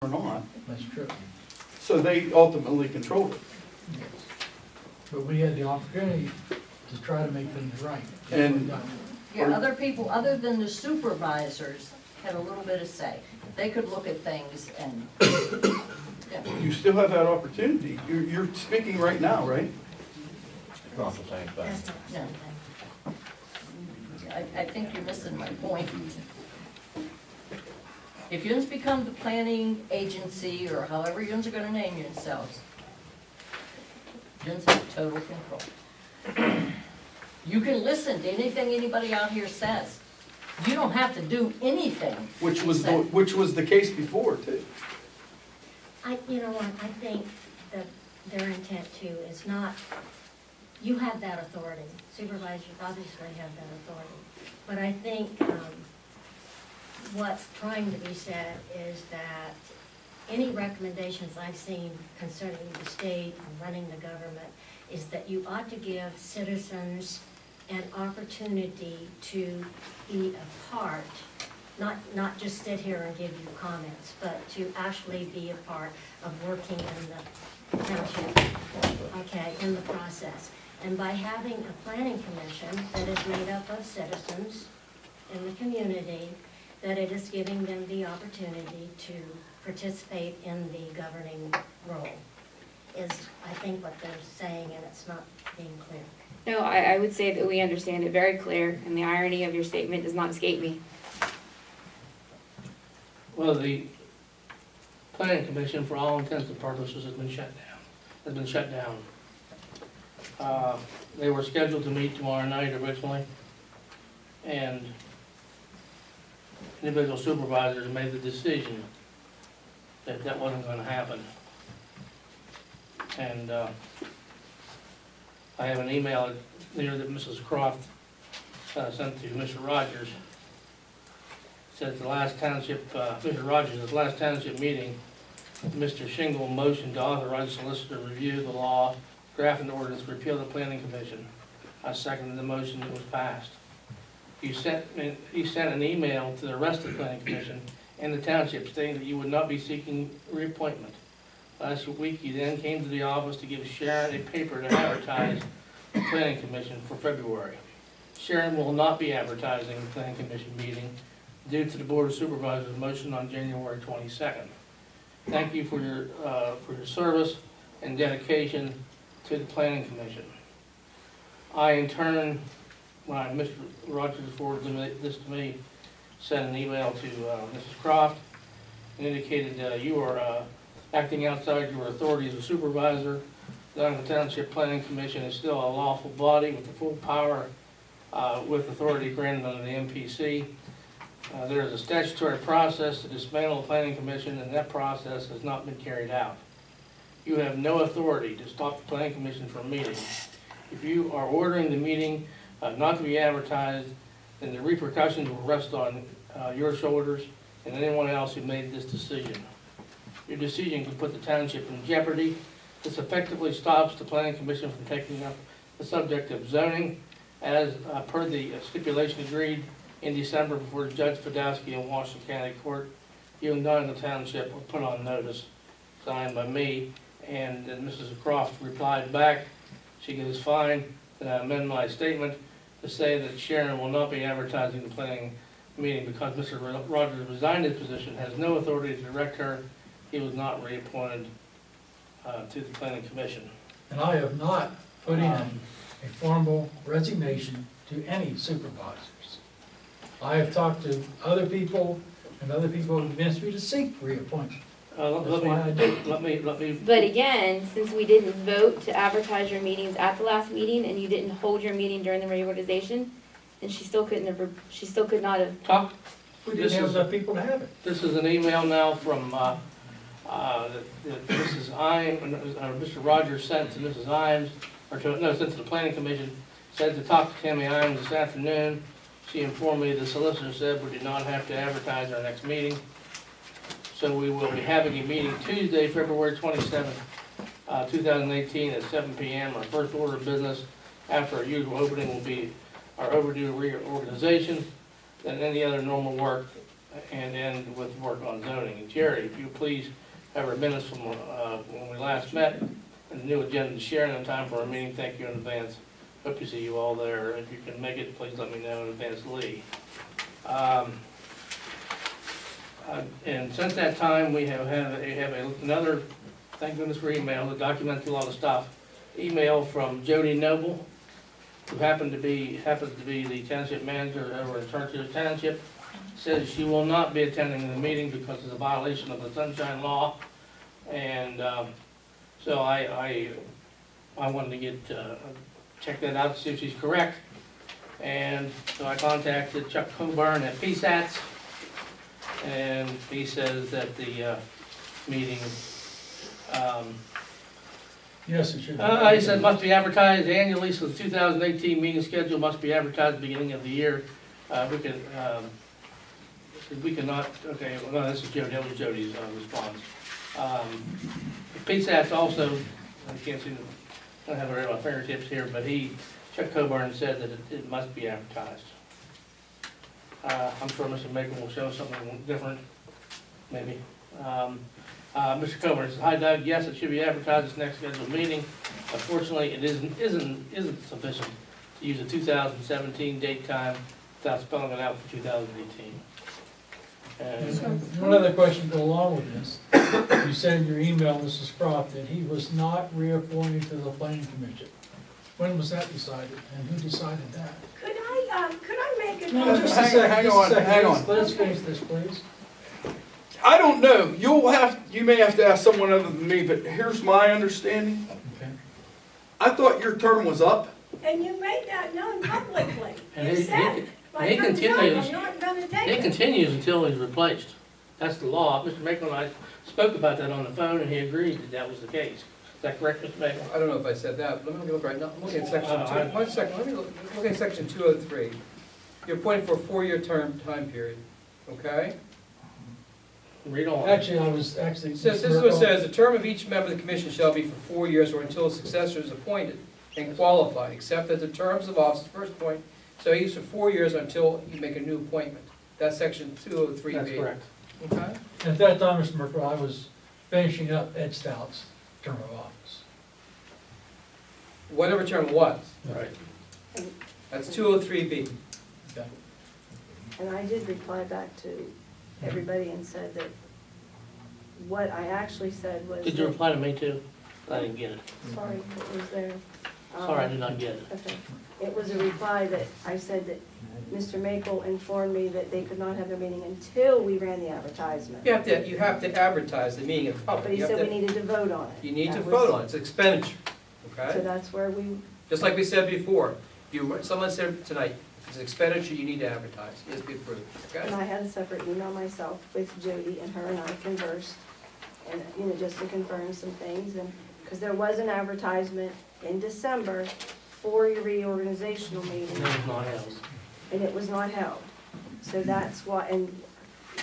or not, That's true. so they ultimately control it. Yes. But we had the opportunity to try to make things right. And- Yeah, other people, other than the supervisors, had a little bit of say. They could look at things and, yeah. You still have that opportunity. You're speaking right now, right? Not the same thing. Yeah. I think you're missing my point. If you become the planning agency, or however you're gonna name yourselves, you have total control. You can listen to anything anybody out here says. You don't have to do anything. Which was the case before too. You know what, I think that their intent too is not, you have that authority, supervisors obviously have that authority. But I think, what's trying to be said is that any recommendations I've seen concerning the state and running the government is that you ought to give citizens an opportunity to be a part, not just sit here and give you comments, but to actually be a part of working in the township, okay, in the process. And by having a planning commission that is made up of citizens in the community, that it is giving them the opportunity to participate in the governing role, is, I think, what they're saying, and it's not being clear. No, I would say that we understand it very clear, and the irony of your statement does not escape me. Well, the planning commission, for all intents and purposes, has been shut down. They were scheduled to meet tomorrow night originally, and individual supervisors made the decision that that wasn't gonna happen. And, I have an email there that Mrs. Croft, sent to Mr. Rogers. Says the last township, Mr. Rogers, at the last township meeting, Mr. Shingle motioned to authorize the solicitor to review the law, draft an ordinance, repeal the planning commission. I seconded the motion that was passed. He sent an email to the rest of the planning commission and the township stating that you would not be seeking reappointment. Last week, you then came to the office to give Sharon a paper to advertise the planning commission for February. Sharon will not be advertising the planning commission meeting due to the board of supervisors motion on January 22nd. Thank you for your service and dedication to the planning commission. I, in turn, when Mr. Rogers forwarded this to me, sent an email to Mrs. Croft, and indicated you are acting outside your authority as a supervisor. The Township Planning Commission is still a lawful body with the full power, with authority granted under the MPC. There is a statutory process to dismantle the Planning Commission, and that process has not been carried out. You have no authority to stop the Planning Commission from meeting. If you are ordering the meeting not to be advertised, then the repercussions will rest on your shoulders and anyone else who made this decision. Your decision could put the township in jeopardy. This effectively stops the planning commission from taking up the subject of zoning as per the stipulation agreed in December before Judge Fedowski in Washington County Court. You and Donegal Township were put on notice, signed by me, and then Mrs. Croft replied back. She goes, fine, then I amend my statement to say that Sharon will not be advertising the planning meeting because Mr. Rogers resigned his position, has no authority to direct her. He was not reappointed to the planning commission. And I have not put in a formal resignation to any supervisors. I have talked to other people, and other people have convinced me to seek reappointment. That's why I did. Let me. But again, since we didn't vote to advertise your meetings at the last meeting, and you didn't hold your meeting during the reorganization, then she still could not have. Talk. We didn't have enough people to have it. This is an email now from Mrs. Imes, Mr. Rogers sent to Mrs. Imes, sent to the planning commission, said to talk to Tammy Imes this afternoon. She informed me the solicitor said we did not have to advertise our next meeting. So we will be having a meeting Tuesday, February 27th, 2018 at 7 p.m. Our first order of business after our usual opening will be our overdue reorganization. Then any other normal work and end with work on zoning. And Jerry, if you please have our minutes from when we last met, and the new agenda to share in time for our meeting. Thank you in advance. Hope to see you all there. If you can make it, please let me know in advance, Lee. And since that time, we have another, thank goodness for email, that documents a lot of stuff. Email from Jody Noble, who happens to be the township manager over in Churchill Township. Says she will not be attending the meeting because of the violation of the Sunshine Law. And so I wanted to check that out, see if she's correct. And so I contacted Chuck Coburn at PSATS, and he says that the meeting, Yes, it should. he said must be advertised annually, so the 2018 meeting schedule must be advertised at the beginning of the year. We cannot, okay, well, no, this is Jody, that was Jody's response. PSATS also, I can't see, I don't have it right on my fingertips here, but Chuck Coburn said that it must be advertised. I'm sure Mr. Macon will show something different, maybe. Mr. Coburn says, hi Doug, yes, it should be advertised this next scheduled meeting. Unfortunately, it isn't sufficient to use a 2017 date time without spelling it out for 2018. And one other question to go along with this. You said in your email, Mrs. Croft, that he was not reappointed to the planning commission. When was that decided, and who decided that? Could I make a No, comment? just a second, Hang just a on, second. hang on. Let's finish this, please. I don't know, you may have to ask someone other than me, but here's my understanding. Okay. I thought your term was up. And you made that known publicly. And You he- said, he "My term's up, continues- I'm not gonna take It it." continues until he's replaced. That's the law. Mr. Macon and I spoke about that on the phone, and he agreed that that was the case. Is that correct, Mr. Macon? I don't know if I said that, but let me look right now, I'm looking at section Oh, I- two, one second, let me look at section 203. You're appointed for a 4-year time period, okay? Read on. Actually, I was actually. It says, this is what it says, the term of each member of the commission shall be for 4 years or until a successor is appointed and qualified, except that the terms of office, first point, so he's for 4 years until you make a new appointment. That's section 203B. That's correct. Okay? At that time, Mr. Merkel, I was finishing up Ed Stout's term of office. Whatever term it was, Right. that's 203B. Okay. And I did reply back to everybody and said that what I actually said was. Did you that- reply to me too? I didn't get it. Sorry, it was there. Sorry, I did not get it. Okay. It was a reply that I said that Mr. Makel informed me that they could not have their meeting until we ran the advertisement. You have to advertise the meeting in public. But he You have said we to- needed to vote on it. You need to That vote was- on it, it's expenditure, So okay? that's where we, Just like we said before, someone said tonight, if it's an expenditure, you need to advertise, it has to be approved, and okay? I had a separate email myself with Jody, and her and I conversed, and, you know, just to confirm some things, and, because there was an advertisement in December for your reorganizational meeting, It was not held. and it was not held. So that's why, and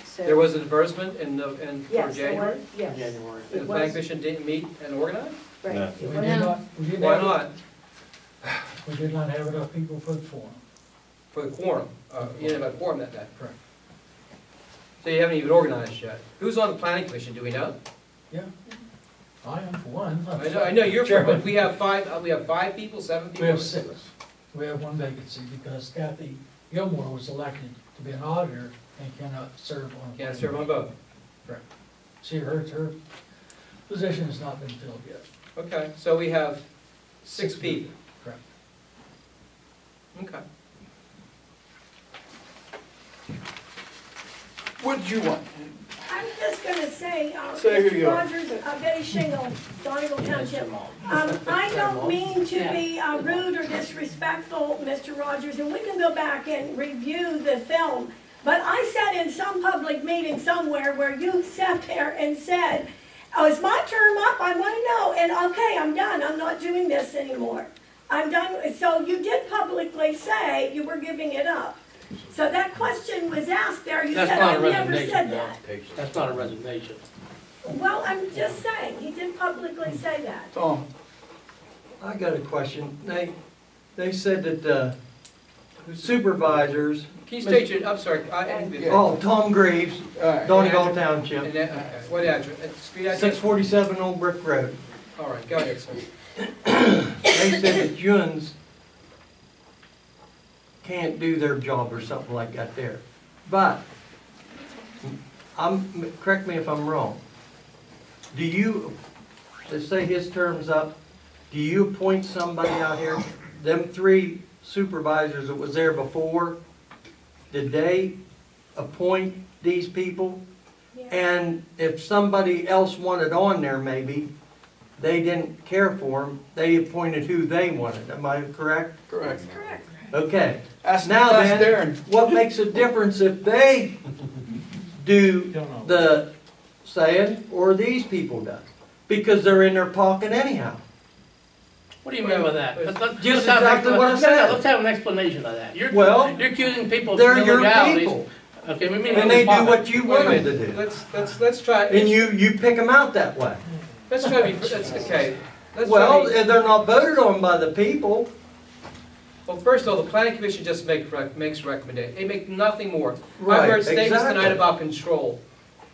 so. There was an advertisement for Yes, there January, was, yes. January. and the It planning was, commission didn't meet and organize? right. No. It We was- did not, we did Why not, not? we did not have enough people for the forum. For the quorum, you didn't have a quorum that day. Correct. So you haven't even organized yet. Who's on the planning commission, do we know? Yeah. I am for one. I know you're, Chairman. but we have 5 people, 7 people? We have 6. We have one vacancy because Kathy Gilmore was elected to be an auditor and cannot serve on. Can't serve on both. Her position has not been filled yet. Okay, so we have 6 people. Correct. Okay. What did you want? I'm just gonna say, Say who you Mr. are. Rogers, Betty Shingle, Donegal Township. I don't mean to be rude or disrespectful, Mr. Rogers, and we can go back and review the film. But I sat in some public meeting somewhere where you sat there and said, oh, is my term up? I want to know. And okay, I'm done. I'm not doing this anymore. I'm done. So you did publicly say you were giving it up. So that question was asked there. You That's said, not I a never resignation, said no. that. That's not a resignation. Well, I'm just saying, he did publicly say that. Tom, I got a question. They said that, supervisors, Can you state your, I'm sorry, oh, Tom Greaves, All right. Donegal and Township, then, okay, what address, street address? 647 Old Brick Road. All right, go ahead, sir. They said that Juns can't do their job or something like that there. But, correct me if I'm wrong. Do you, let's say his term's up, do you appoint somebody out here? Them 3 supervisors that was there before, did they appoint these people? And if somebody else wanted on there maybe, they didn't care for them, they appointed who they wanted, am I correct? Correct. Correct. Okay, Ask now ask then, Darren. what makes a difference if they do the saying or these people does? Because they're in their pocket anyhow. What do you mean by that? Just exactly what I said. Let's have an explanation of that. Well, You're accusing people of They're your illegalities. people, Okay, we mean. and they do what you Wait a want them minute. to do. Let's try, And you pick them out that way. let's try to be, that's, okay. Let's try Well, to be- they're not voted on by the people. Well, first of all, the planning commission just makes recommendations. They make nothing more. Right, I've heard statements exactly. tonight about control.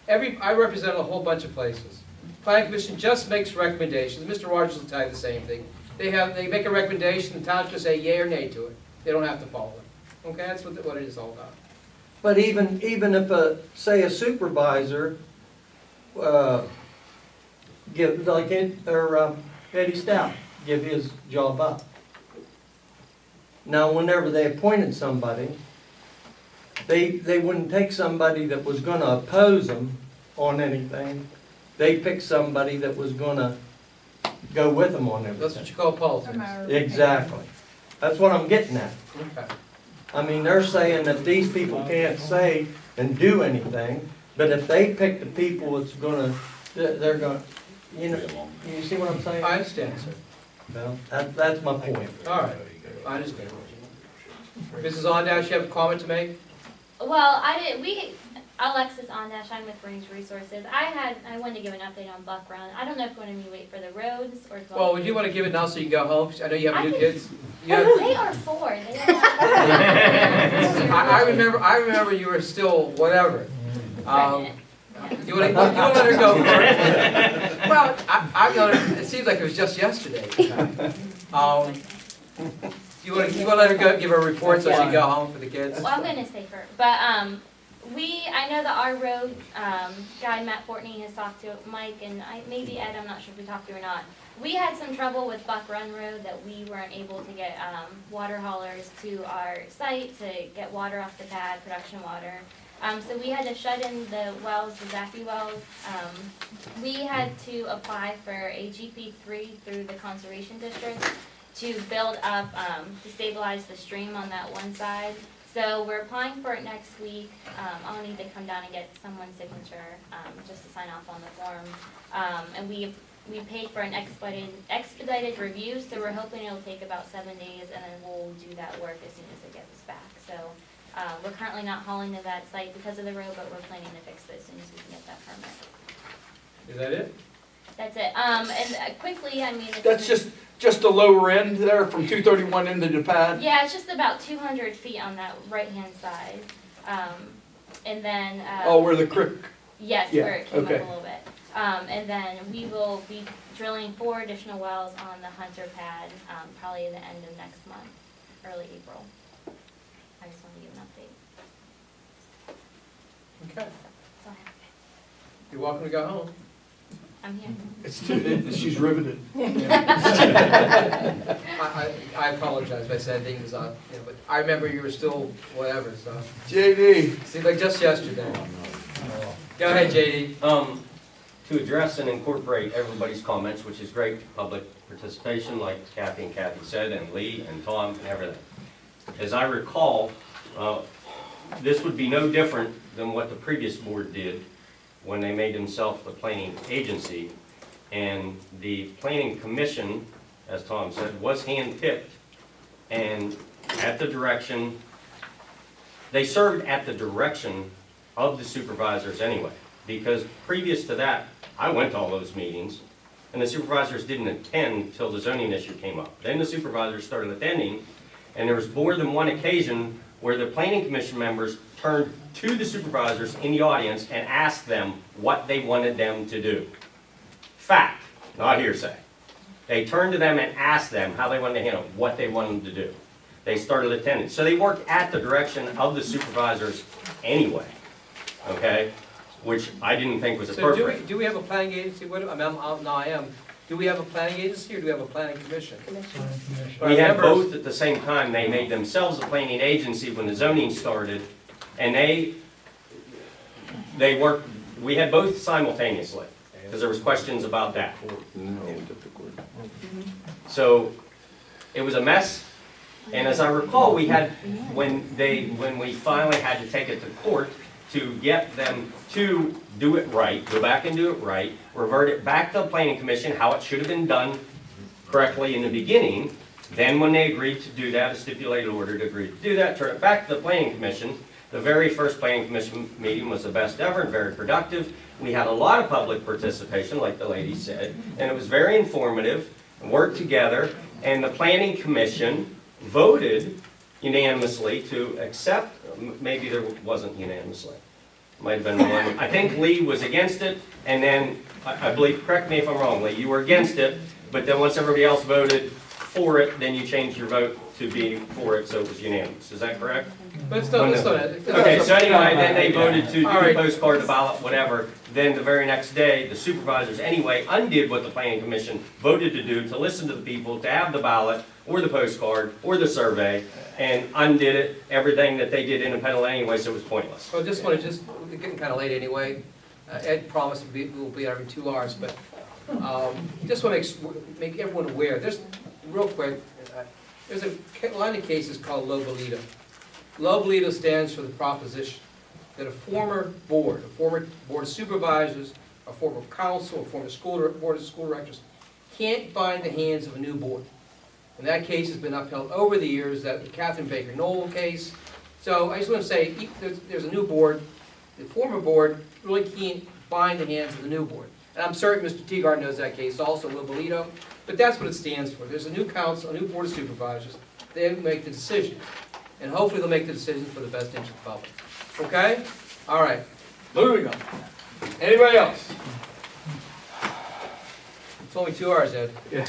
I represent a whole bunch of places. Planning commission just makes recommendations. Mr. Rogers will tell you the same thing. They make a recommendation, the town's gonna say yea or nay to it. They don't have to follow it. Okay, that's what it is all about. But even if say a supervisor, give, like, Eddie Stout, give his job up. Now, whenever they appointed somebody, they wouldn't take somebody that was gonna oppose them on anything. They picked somebody that was gonna go with them on That's everything. what you call politics. Exactly. That's what I'm getting at. Okay. I mean, they're saying that these people can't say and do anything, but if they pick the people that's gonna, they're gonna, you know, you see what I'm saying? I understand, sir. Well, that's my point. All right, I understand. Mrs. Ondash, you have a comment to make? Well, Alexis Ondash, I'm with Range Resources. I wanted to give an update on Buck Run. I don't know if you wanted me to wait for the roads or if. Well, would you want to give it now so you can go home? I know you have I new can- kids. You have- They are 4. They don't I remember you were still whatever. Pregnant. You want to let her go first? Well, I'm gonna, it seems like it was just yesterday. You want to let her go, give her a report so she can go home for the kids? Well, I'm gonna stay first, but, I know that our road, guy, Matt Fortney, has talked to Mike and maybe Ed, I'm not sure if we talked to or not. We had some trouble with Buck Run Road that we weren't able to get, water haulers to our site to get water off the pad, production water. So we had to shut in the wells, the Zappy wells. We had to apply for a GP3 through the Conservation District to build up, to stabilize the stream on that one side. So we're applying for it next week. I'll need to come down and get someone's signature, just to sign off on the form. And we paid for an expedited review, so we're hoping it'll take about 7 days, and then we'll do that work as soon as it gets back. So, we're currently not hauling to that site because of the road, but we're planning to fix it as soon as we can get that permit. Is that it? That's it. And quickly, I mean. That's just the lower end there from 231 into the pad. Yeah, it's just about 200 feet on that right-hand side. And then. Oh, where the creek. Yes, Yeah, where it came up a okay. little bit. And then we will be drilling 4 additional wells on the Hunter pad, probably the end of next month, early April. I just wanted to give an update. Okay. That's all I have. You're welcome to go home. I'm here. She's riveted. I apologize if I said things, but I remember you were still whatever, so. JD. Seemed like just yesterday. Go ahead, JD. To address and incorporate everybody's comments, which is great, public participation, like Kathy and Kathy said, and Lee and Tom and everything. As I recall, this would be no different than what the previous board did when they made themselves the planning agency. And the planning commission, as Tom said, was hand-picked. And at the direction, they served at the direction of the supervisors anyway. Because previous to that, I went to all those meetings, and the supervisors didn't attend until the zoning issue came up. Then the supervisors started attending, And there was more than one occasion where the planning commission members turned to the supervisors in the audience and asked them what they wanted them to do. Fact, not hearsay. They turned to them and asked them how they wanted to handle, what they wanted to do. They started attending. So they worked at the direction of the supervisors anyway, okay? Which I didn't think was So appropriate. do we have a planning agency? What, I mean, now I am. Do we have a planning agency or do we have a planning commission? Planning commission. We had Remember- both at the same time. They made themselves a planning agency when the zoning started, and they worked, we had both simultaneously, because there was questions about that. So, it was a mess, and as I recall, we had, when we finally had to take it to court to get them to do it right, go back and do it right, revert it back to the planning commission, how it should have been done correctly in the beginning. Then when they agreed to do that, a stipulated order to agree to do that, turn it back to the planning commission. The very first planning commission meeting was the best ever and very productive. We had a lot of public participation, like the lady said, and it was very informative, worked together, and the planning commission voted unanimously to accept, maybe there wasn't unanimously, might have been one. I think Lee was against it, and then, I believe, correct me if I'm wrong, Lee, you were against it, but then once everybody else voted for it, then you changed your vote to be for it, so it was unanimous. Is that correct? But it's not, Okay, so anyway, then they voted to do All the right. postcard, the ballot, whatever. Then the very next day, the supervisors anyway undid what the planning commission voted to do, to listen to the people, to have the ballot, or the postcard, or the survey, and undid it, everything that they did independently anyway, so it was pointless. Well, we're getting kind of late anyway. Ed promised we'll be every 2 hours, but just want to make everyone aware. There's, real quick, there's a line of cases called Lobolito. Lobolito stands for the proposition that a former board of supervisors, a former council, a former board of school directors can't bind the hands of a new board. And that case has been upheld over the years, that Catherine Baker Noel case. So I just want to say, there's a new board, the former board really can't bind the hands of the new board. And I'm certain Mr. Teagard knows that case also, Lobolito, but that's what it stands for. There's a new council, a new board of supervisors, they make the decision. And hopefully they'll make the decision for the best interest of the public. Okay? All right. Moving on. Anybody else? It's only 2 hours, Ed. Yeah.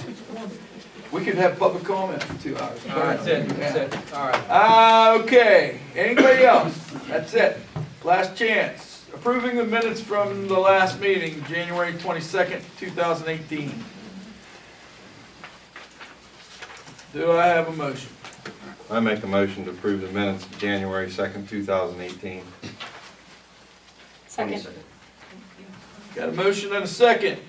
We could have public comment for 2 hours. All right, that's it, that's it. All right. Okay, anybody else? That's it. Last chance. Approving the minutes from the last meeting, January 22nd, 2018. Do I have a motion? I make a motion to approve the minutes of January 2nd, 2018. Second. Got a motion and a second.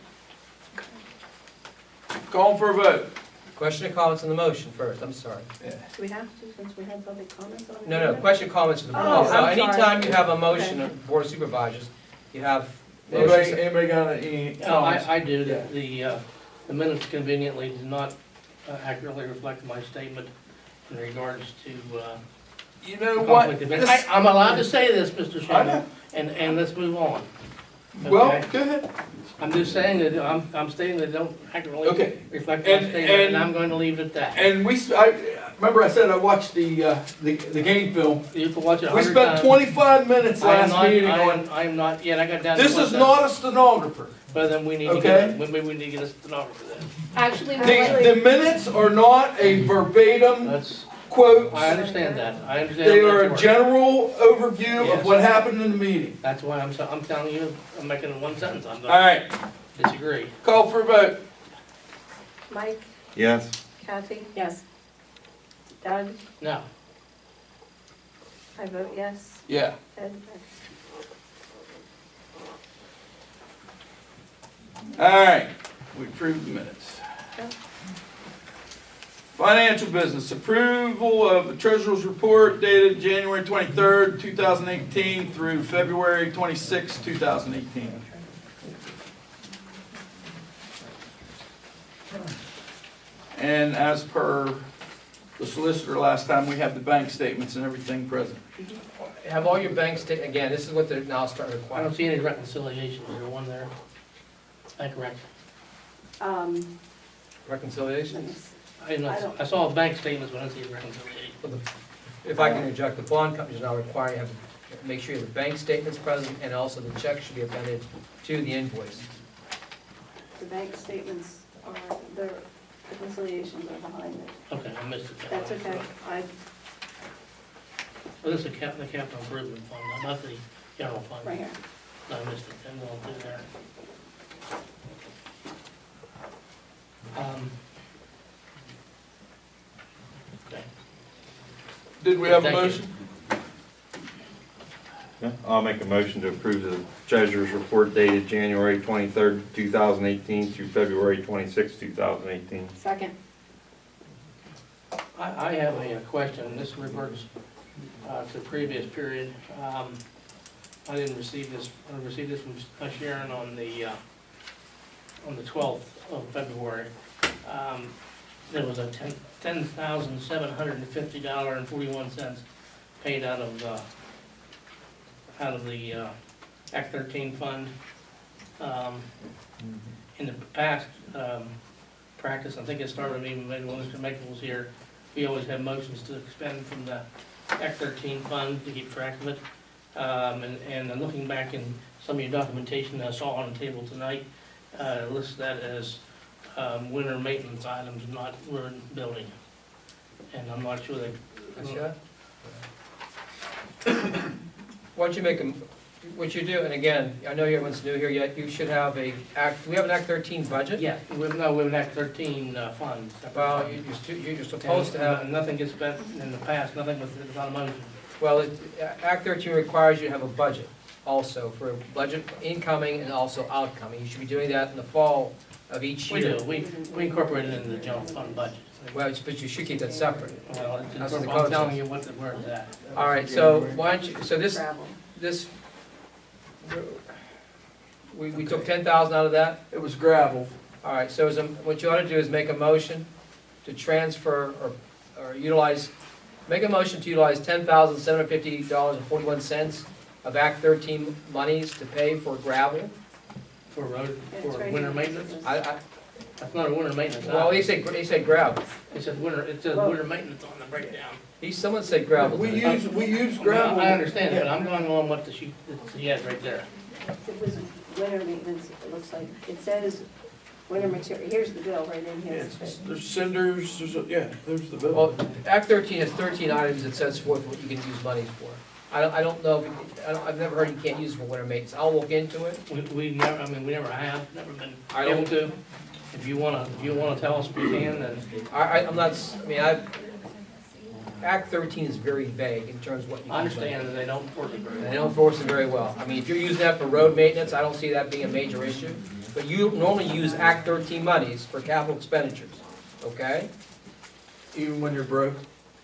Calling for a vote. Question and comments on the motion first, I'm sorry. Do we have to, since we had public comments on it? No, question, comments to the board. Oh, So I'm sorry. anytime you have a motion of Board of Supervisors, you have Anybody, motions. anybody got any comments? I do, the minutes conveniently did not accurately reflect my statement in regards to, You know what? conflict of interest. I'm allowed to say this, Mr. I know. Chairman, and let's move on. Well, Okay? go ahead. I'm just saying that, I'm stating that they don't accurately Okay. reflect my And- statement, and- and I'm going to leave it at that. And remember I said I watched the game film. You can watch it We 100 spent times. 25 minutes I am last not, meeting I on, am, I am not, yet I got down to this one is sentence. not a stenographer. But then we need to Okay. get, maybe we need to get a stenographer then. Actually, The minutes are not a verbatim That's, quote. I understand that, I understand. They how are that a works. general overview of Yes. what happened in the meeting. That's why I'm telling you, I'm making it one sentence, I'm All gonna right, disagree. call for a vote. Mike, Yes. Kathy, Yes. Doug, No, I vote yes. Yeah. Ed, All right, we approved the minutes. Yep. Financial business, approval of the treasurer's report dated January 23rd, 2018 through February 26th, 2018. And as per the solicitor last time, we have the bank statements and everything present. Have all your banks, again, this is what they're now starting to I require. don't see any reconciliation, is there one there? Incorrect. let me Reconciliation? I saw bank statements, but I didn't see a reconciliation. Well, if I can interject, the bond company is now required to have, make sure you have the bank statements present, and also the check should be appended to the invoice. The bank statements are, the reconciliations are behind it. Okay, I missed it. That's okay. Well, this is the capital improvement fund, not the general fund. Right here. No, I missed it, I'm going through there. Okay. Did we have a Thank you. motion? Yeah, I'll make a motion to approve the treasurer's report dated January 23rd, 2018 through February 26th, 2018. Second. I have a question, and this reverts to the previous period. I didn't receive this, I received this from Sharon on the 12th of February. There was a $10,750.41 paid out of the Act 13 fund. In the past practice, I think it started even maybe when Mr. Makel was here, we always had motions to expend from the Act 13 fund to keep track of it. And looking back in some of your documentation that I saw on the table tonight, lists that as winter maintenance items, not road building. And I'm not sure that. Why don't you make them, what you do, and again, I know everyone's new here yet, you should have do we have an Act 13 budget? Yeah, we have an Act 13 fund. Well, you're supposed to have, And nothing gets spent in the past, nothing without a motion. well, Act 13 requires you to have a budget also, for budget incoming and also outcoming. You should be doing that in the fall of each We year. do, we incorporate it into the general fund budget. Well, but you should keep that separate. Well, That's what the I'm code telling says. you where it's at. All right, so why don't you, so this, Gravel. we took 10,000 out of that? It was gravel. All right, so what you ought to do is make a motion to transfer or utilize, make a motion to utilize $10,750.41 of Act 13 monies to pay for gravel. For road, It's for right winter here. maintenance? I, That's not a winter maintenance. well, he said gravel. It said winter maintenance on the breakdown. Someone said gravel. We tonight. use gravel. I understand, but I'm going on what the sheet, that he has right there. It was winter maintenance, it looks like. It says winter material, here's the bill right in here. There's cinders, there's the bill. Well, Act 13 has 13 items that sets forth what you can use monies for. I don't know, I've never heard you can't use it for winter maintenance. I'll look into it. We never, we never have, never been I don't- able to. If you wanna tell us we can, then. I'm not, Act 13 is very vague in terms of what you can I do. understand that they don't enforce it very And well. they don't enforce it very well. I mean, if you're using that for road maintenance, I don't see that being a major issue. But you normally use Act 13 monies for capital expenditures, okay? Even when you're broke.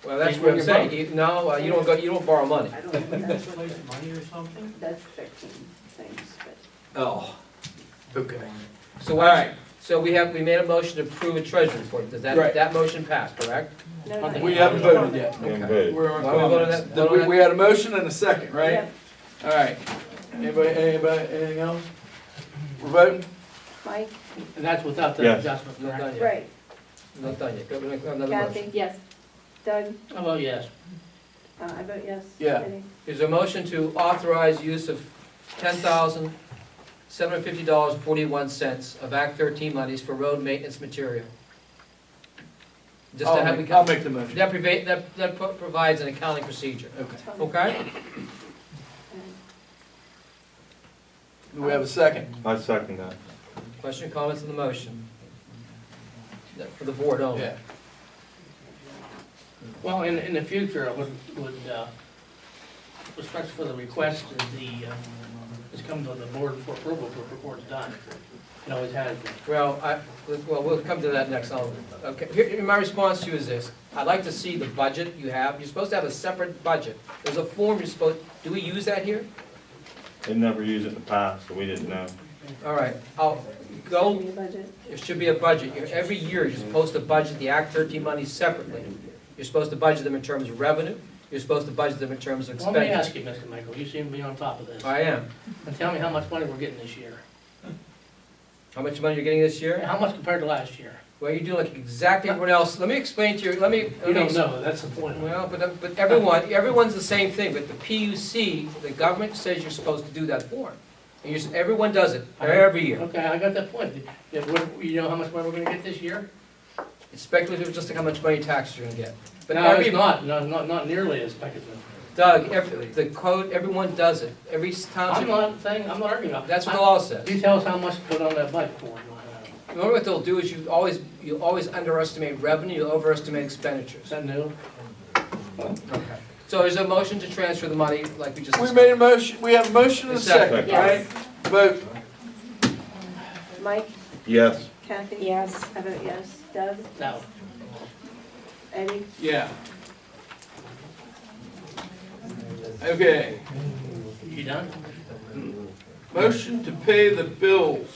Well, that's Even what I'm when saying. you're You don't borrow money. I don't know if that's money or something? That's 13 things, but. Oh, okay. So, we made a motion to approve a treasury report. Does Right. that motion pass, correct? No, I think We haven't voted yet. Okay. We're on Why don't we vote on comments. that- vote on that? We had a motion and a second, right? Yeah. All right. Anybody, anything else? We're voting? Mike? And that's without the Yes. adjustment, Not correct? done yet. Right. Not done yet. Go, another motion. Kathy? Yes. Doug? How about yes? I vote yes. Yeah. Eddie? There's a motion to authorize use of $10,750.41 of Act 13 monies for road maintenance material. Just to have, I'll make the motion. that provides an accounting procedure, Okay. okay? Do we have a second? I second that. Question, comments on the motion? For the board only. Yeah. Well, in the future, I would, respect for the request that it's come to the board for approval before it's done. It always has been. Well, we'll come to that next. Okay, here, my response to you is this. I'd like to see the budget you have. You're supposed to have a separate budget. There's a form you're supposed, do we use that here? They never used it in the past, so we didn't know. All right, I'll go, Give me a budget. there should be a budget. Every year, you're supposed to budget the Act 13 money separately. You're supposed to budget them in terms of revenue. You're supposed to budget them in terms of Well, let me expenditure. ask you, Mr. Michael, you seem to be on top of this. I am. And tell me how much money we're getting this year. How much money you're getting this year? How much compared to last year? Well, you do like exactly everyone else. Let me explain to you, You don't know, that's the point. Well, but everyone's the same thing, but the PUC, the government says you're supposed to do that form. And everyone does it, every year. Okay, I got that point. Yeah, you know how much money we're gonna get this year? It's speculative just like how much money taxes you're gonna get. But No, it's not, not nearly as speculative. Doug, the code, everyone does it. Every I'm township, not arguing about. that's what the law says. You tell us how much to put on that budget for. Normally what they'll do is you always underestimate revenue, you overestimate expenditures. Is that new? Okay. So there's a motion to transfer the money like we just We discussed. made a motion, we have a motion and a second, Yes. right? Vote. Mike, Yes. Kathy? Yes. I vote yes. Doug? No. Eddie? Yeah. Okay, You done? motion to pay the bills.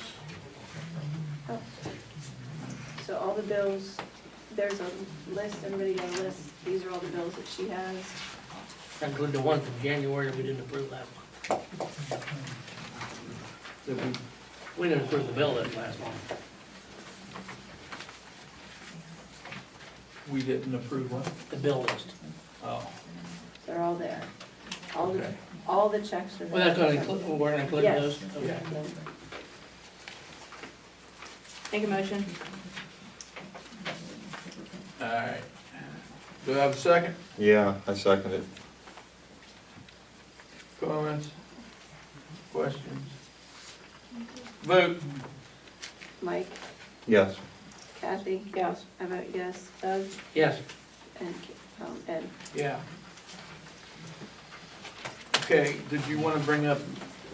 So all the bills, there's a list, everybody got a list, these are all the bills that she has. Include the one from January we didn't approve last month. We didn't approve the bill that last month. We didn't approve one. The bill list. Oh. They're all there. All the, Okay. all the checks are there. Well, that's gonna include, we're gonna include Yes. those? Okay. Make a motion. All right. Do I have a second? Yeah, I second it. Comments? Questions? Vote. Mike, Yes. Kathy? Yes. I vote yes. Doug? Yes. And, Ed? Yeah. Okay, did you want to bring up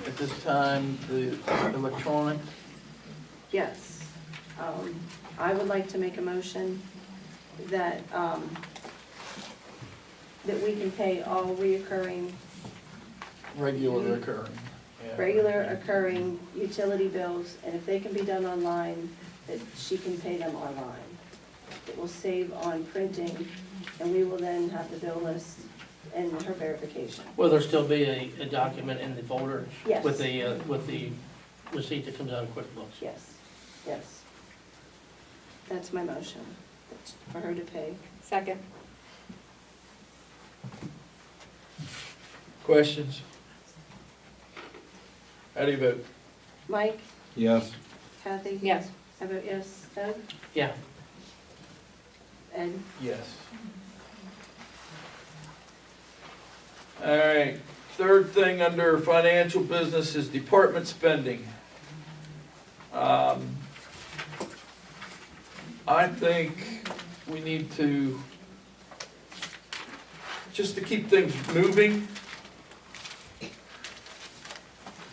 at this time the electronic? Yes. I would like to make a motion that, that we can pay all reoccurring, Regular occurring. Yeah. regular occurring utility bills, and if they can be done online, that she can pay them online. It will save on printing, and we will then have the bill list and her verification. Will there still be a document in the folder? Yes. With the receipt that comes out of QuickBooks? Yes, yes. That's my motion, that's for her to pay. Second. Questions? How do you vote? Mike, Yes. Kathy? Yes. I vote yes. Doug? Yeah. Ed? Yes. All right, third thing under financial business is department spending. I think we need to, just to keep things moving,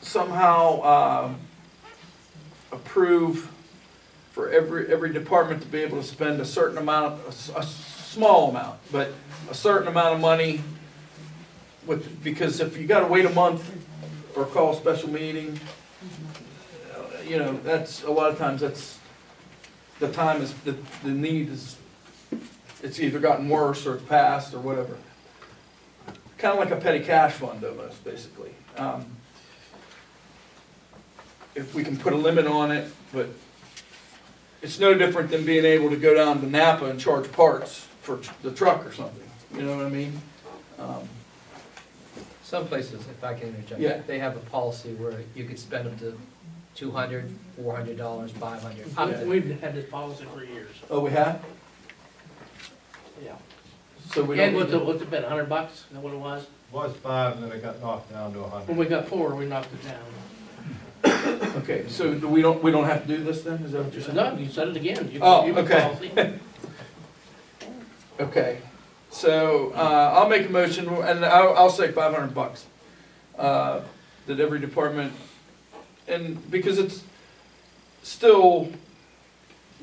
somehow approve for every department to be able to spend a certain amount, a small amount, but a certain amount of money with, because if you gotta wait a month or call a special meeting, you know, that's, a lot of times that's, the time is, the need is, it's either gotten worse or it's passed or whatever. Kinda like a petty cash fund almost, basically. If we can put a limit on it, but it's no different than being able to go down to Napa and charge parts for the truck or something, you know what I mean? Some places, if I can interject, Yeah. they have a policy where you could spend up to $200, $400, $500. up to- We've had this policy for years. Oh, we have? Yeah. So we And don't, what's it been, $100? Is that what it was? Was 5 and then it got knocked down to 100. When we got 4, we knocked it down. okay, so do we don't have to do this then, is that what you're saying? No, you said it again. Oh, You okay. policy. Okay, so, I'll make a motion, and I'll say $500, that every department, and because it's still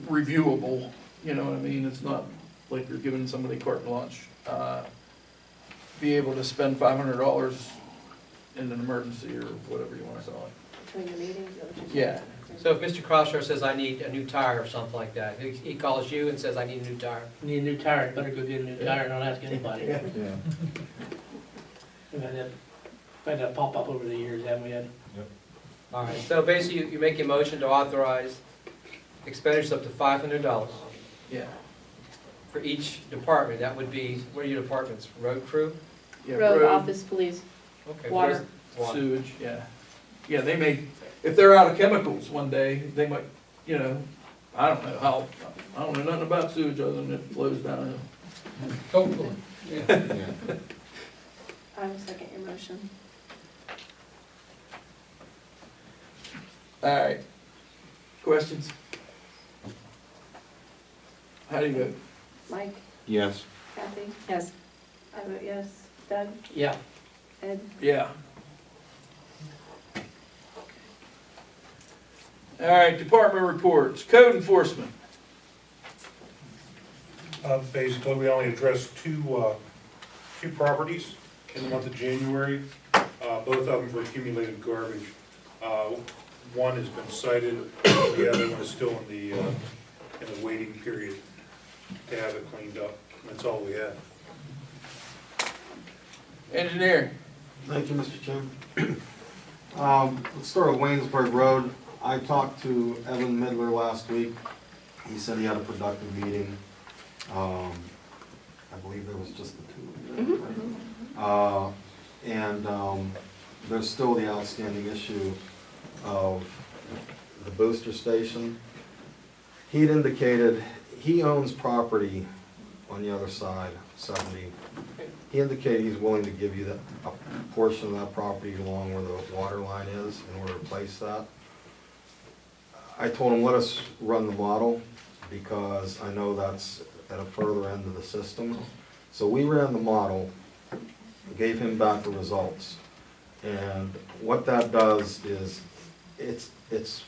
reviewable, you know what I mean, it's not like you're giving somebody carte blanche, be able to spend $500 in an emergency or whatever you wanna call it. Between the meetings, is that what you're saying? Yeah. So if Mr. Crosser says, I need a new tire or something like that, he calls you and says, I need a new tire. Need a new tire, better go get a new tire, don't ask anybody. Yeah. Yeah. We've had that pop up over the years, haven't we, Ed? All right, so basically, you make a motion to authorize expenditures up to $500 Yeah. for each department. That would be, what are your departments? Road crew? Yeah, Road, office, police. Okay. Water. Water. Sewage, yeah. Yeah, they may, if they're out of chemicals one day, they might, you know, I don't know how, I don't know nothing about sewage other than it flows downhill. Hopefully. I will second your motion. All right. Questions? How do you vote? Mike, Yes. Kathy, Yes. I vote yes. Doug, Yeah. Ed, Yeah. All right, department reports, code enforcement. Basically, we only addressed two properties in the month of January. Both of them for accumulated garbage. One has been cited, the other one is still in the waiting period to have it cleaned up. That's all we have. Engineer. Thank you, Mr. Chairman. Let's start with Waynesburg Road. I talked to Evan Midler last week. He said he had a productive meeting. I believe there was just the two of you. Right? And there's still the outstanding issue of the booster station. He'd indicated he owns property on the other side, 70. He indicated he's willing to give you a portion of that property along where the water line is in order to place that. I told him, let us run the model, because I know that's at a further end of the system. So we ran the model, gave him back the results. And what that does is, it's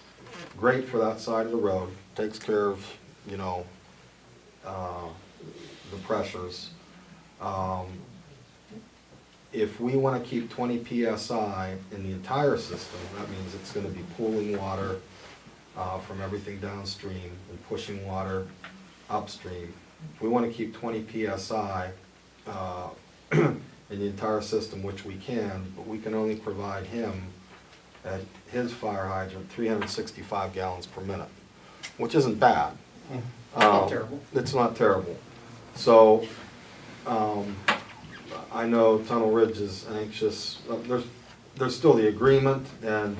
great for that side of the road, takes care of, you know, the pressures. If we want to keep 20 PSI in the entire system, that means it's going to be pooling water from everything downstream and pushing water upstream. If we want to keep 20 PSI in the entire system, which we can, but we can only provide him at his fire hydrant 365 gallons per minute, which isn't bad. Not terrible. It's not terrible. So, I know Tunnel Ridge is anxious. There's still the agreement, and